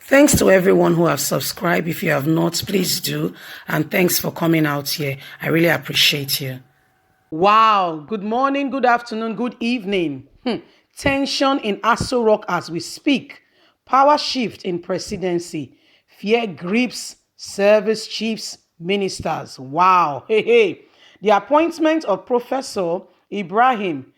Thanks to everyone who have subscribed. If you have not, please do. And thanks for coming out here. I really appreciate you. Wow. Good morning, good afternoon, good evening. Tension in Aso Rock as we speak. Power shift in presidency. Fear grips service chiefs, ministers. Wow. Hey. The appointment of Professor Ibrahim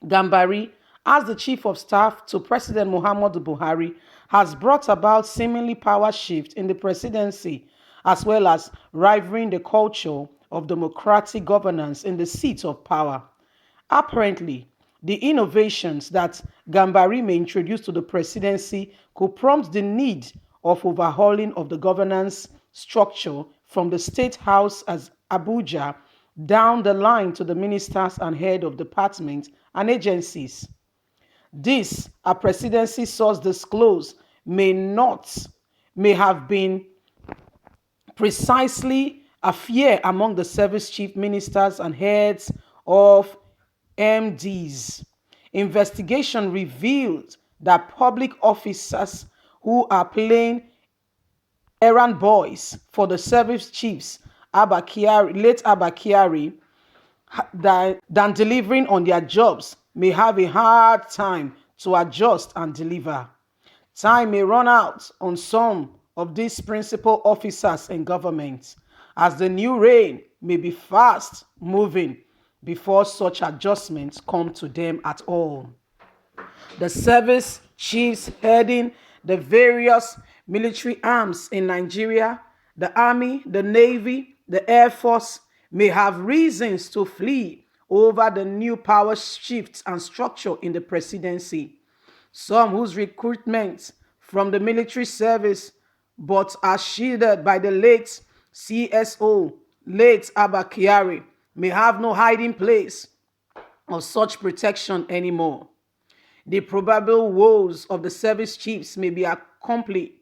Gambari as the chief of staff to President Muhammadu Buhari has brought about seemingly power shift in the presidency, as well as reviving the culture of democratic governance in the seat of power. Apparently, the innovations that Gambari may introduce to the presidency could prompt the need of overhauling of the governance structure from the State House as Abuja down the line to the ministers and head of departments and agencies. This, a presidency source disclosed, may have been precisely a fear among the service chief ministers and heads of MDs. Investigation revealed that public officers who are playing errand boys for the service chiefs, late Abakiari, than delivering on their jobs may have a hard time to adjust and deliver. Time may run out on some of these principal officers in government, as the new reign may be fast moving before such adjustments come to them at all. The service chiefs heading the various military arms in Nigeria, the Army, the Navy, the Air Force, may have reasons to flee over the new power shifts and structure in the presidency. Some whose recruitment from the military service but are shielded by the late CSO, late Abakiari, may have no hiding place of such protection anymore. The probable woes of the service chiefs may be accomplished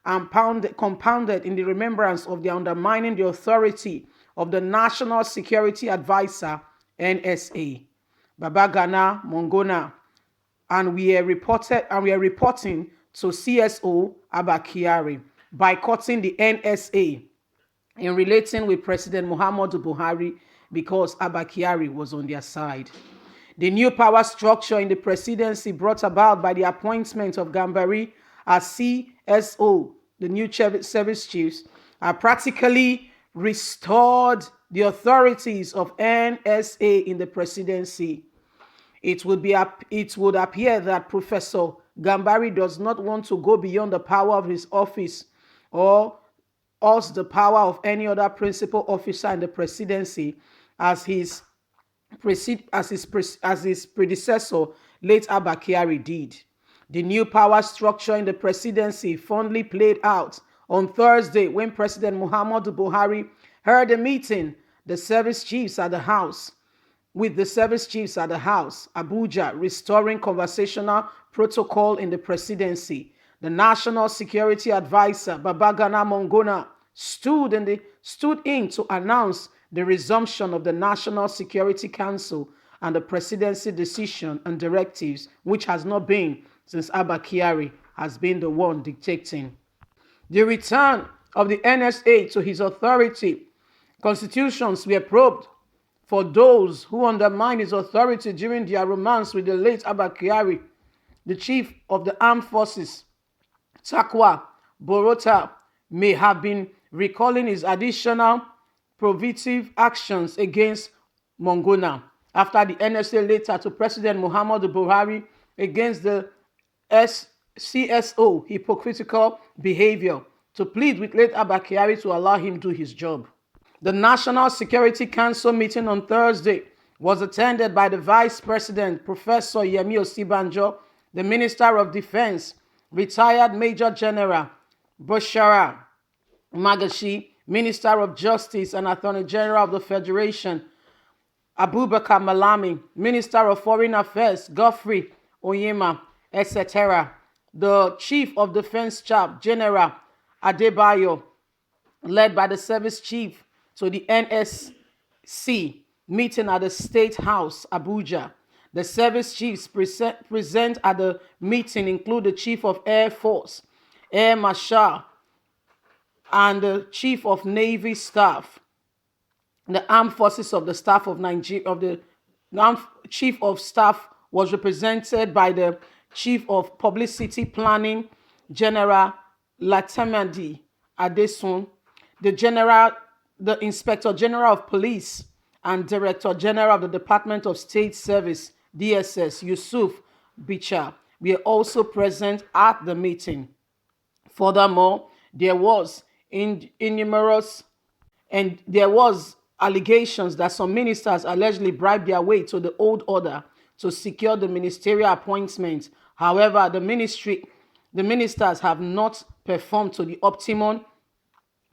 and compounded in the remembrance of the undermining the authority of the National Security Advisor, NSA, Babagana Mongona, and we are reporting to CSO Abakiari boycotting the NSA in relating with President Muhammadu Buhari because Abakiari was on their side. The new power structure in the presidency brought about by the appointment of Gambari as CSO, the new service chiefs, are practically restored the authorities of NSA in the presidency. It would appear that Professor Gambari does not want to go beyond the power of his office or the power of any other principal officer in the presidency as his predecessor, late Abakiari, did. The new power structure in the presidency fondly played out on Thursday when President Muhammadu Buhari held a meeting with the service chiefs at the House, Abuja, restoring conversational protocol in the presidency. The National Security Advisor, Babagana Mongona, stood in to announce the resumption of the National Security Council and the presidency decision and directives, which has not been since Abakiari has been the one dictating. The return of the NSA to his authority. Constitutions were probed for those who undermined his authority during their romance with the late Abakiari. The chief of the armed forces, Takwa Borota, may have been recalling his additional provocative actions against Mongona after the NSA letter to President Muhammadu Buhari against the CSO hypocritical behavior to plead with late Abakiari to allow him do his job. The National Security Council meeting on Thursday was attended by the Vice President, Professor Yemi Osibanjo, the Minister of Defense, retired Major General Bashara Magashi, Minister of Justice and Attorney General of the Federation, Abubakar Malami, Minister of Foreign Affairs, Godfrey Onyema, etc. The Chief of Defense Staff, General Adebayo, led by the service chief to the NSC meeting at the State House, Abuja. The service chiefs present at the meeting include the Chief of Air Force, Air Marshal, and the Chief of Navy Staff, the armed forces of the staff of Nigeria, of the chief of staff was represented by the chief of publicity planning, General Latemadi Adesun, the general, the inspector general of police and director general of the Department of State Service, DSS, Yusuf Bicha, were also present at the meeting. Furthermore, there was in numerous and there was allegations that some ministers allegedly bribed their way to the old order to secure the ministerial appointments. However, the ministers have not performed to the optimum,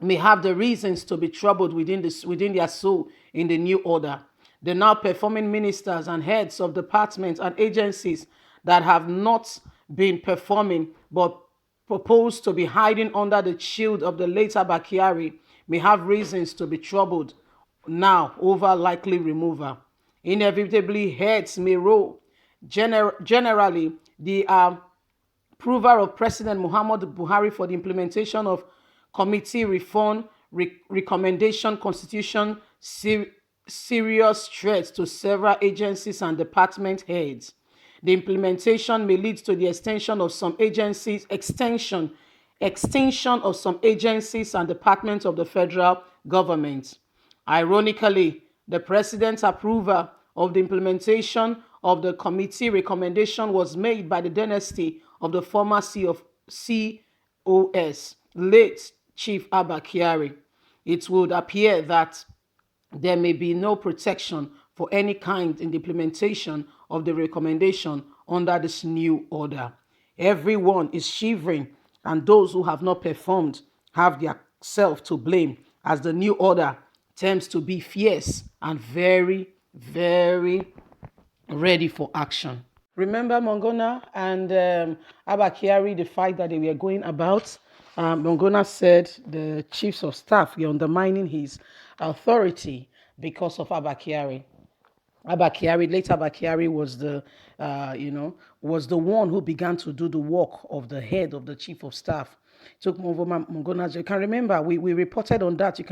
may have the reasons to be troubled within their soul in the new order. The now performing ministers and heads of departments and agencies that have not been performing but proposed to be hiding under the shield of the later Bakiari may have reasons to be troubled now over likely removal. Inevitably, heads may roll. Generally, the approval of President Muhammadu Buhari for the implementation of committee reform recommendation constitution serious threats to several agencies and department heads. The implementation may lead to the extension of some agencies and departments of the federal government. Ironically, the president's approval of the implementation of the committee recommendation was made by the dynasty of the former COS, late Chief Abba Kyari. It would appear that there may be no protection for any kind in the implementation of the recommendation under this new order. Everyone is shivering, and those who have not performed have their self to blame, as the new order tends to be fierce and very, very ready for action. Remember Mongona and Abba Kyari, the fight that they were going about? Mongona said the chiefs of staff were undermining his authority because of Abba Kyari. Later Abba Kyari was was the one who began to do the work of the head of the chief of staff. Took over Mongona's. You can remember we reported on that. You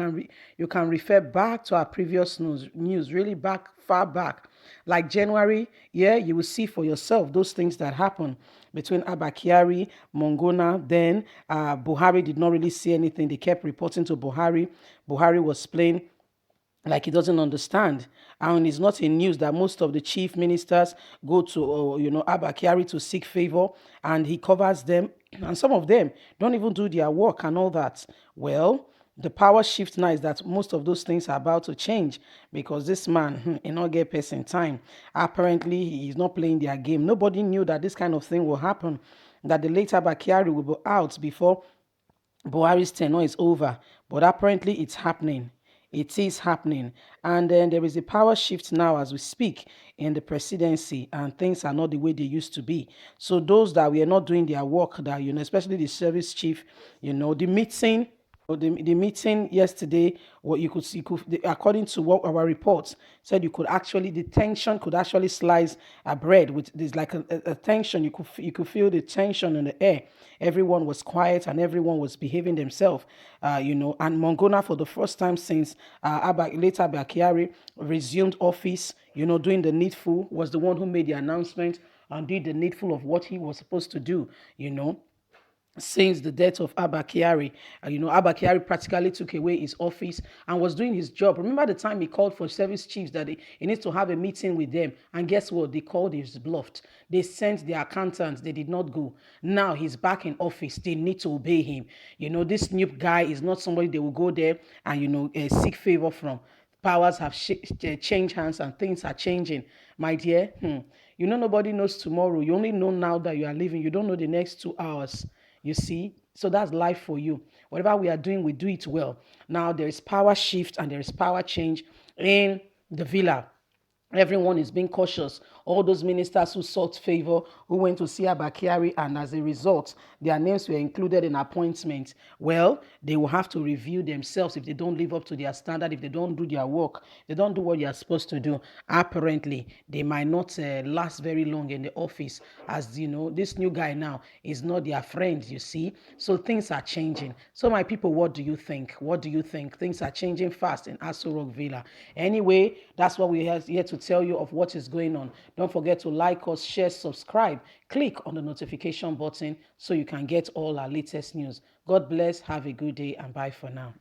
can refer back to our previous news, really back far back, like January. Yeah, you will see for yourself those things that happened between Abba Kyari, Mongona. Then Buhari did not really see anything. They kept reporting to Buhari. Buhari was playing like he doesn't understand. And it's not in news that most of the chief ministers go to, Abba Kyari to seek favor, and he covers them. And some of them don't even do their work and all that. Well, the power shift now is that most of those things are about to change because this man, he not get person time. Apparently, he's not playing their game. Nobody knew that this kind of thing will happen, that the later Bakari will be out before Buhari's tenure is over. But apparently, it's happening. It is happening. And then there is a power shift now as we speak in the presidency, and things are not the way they used to be. So those that were not doing their work, that, especially the service chief, the meeting. The meeting yesterday, what you could see, according to what our reports said, the tension could actually slice a bread with there's like a tension. You could feel the tension in the air. Everyone was quiet and everyone was behaving themselves, And Mongona, for the first time since later Bakiari resumed office, doing the needful, was the one who made the announcement and did the needful of what he was supposed to do, since the death of Abba Kyari. Abba Kyari practically took away his office and was doing his job. Remember the time he called for service chiefs that he needs to have a meeting with them. And guess what? They called, his bluffed. They sent their accountants. They did not go. Now he's back in office. They need to obey him. This new guy is not somebody they will go there and, seek favor from. Powers have changed hands and things are changing. My dear, nobody knows tomorrow. You only know now that you are living. You don't know the next 2 hours. You see? So that's life for you. Whatever we are doing, we do it well. Now there is power shift and there is power change in the villa. Everyone is being cautious All those ministers who sought favor, who went to see Abakari, and as a result, their names were included in appointments. Well, they will have to review themselves if they don't live up to their standard, if they don't do their work, they don't do what they are supposed to do. Apparently, they might not last very long in the office, as you know, this new guy now is not their friend, you see. So things are changing. So my people, what do you think? What do you think? Things are changing fast in Aso Rock Villa. Anyway, that's what we have here to tell you of what is going on. Don't forget to like us, share, subscribe, click on the notification button so you can get all our latest news. God bless, have a good day, and bye for now.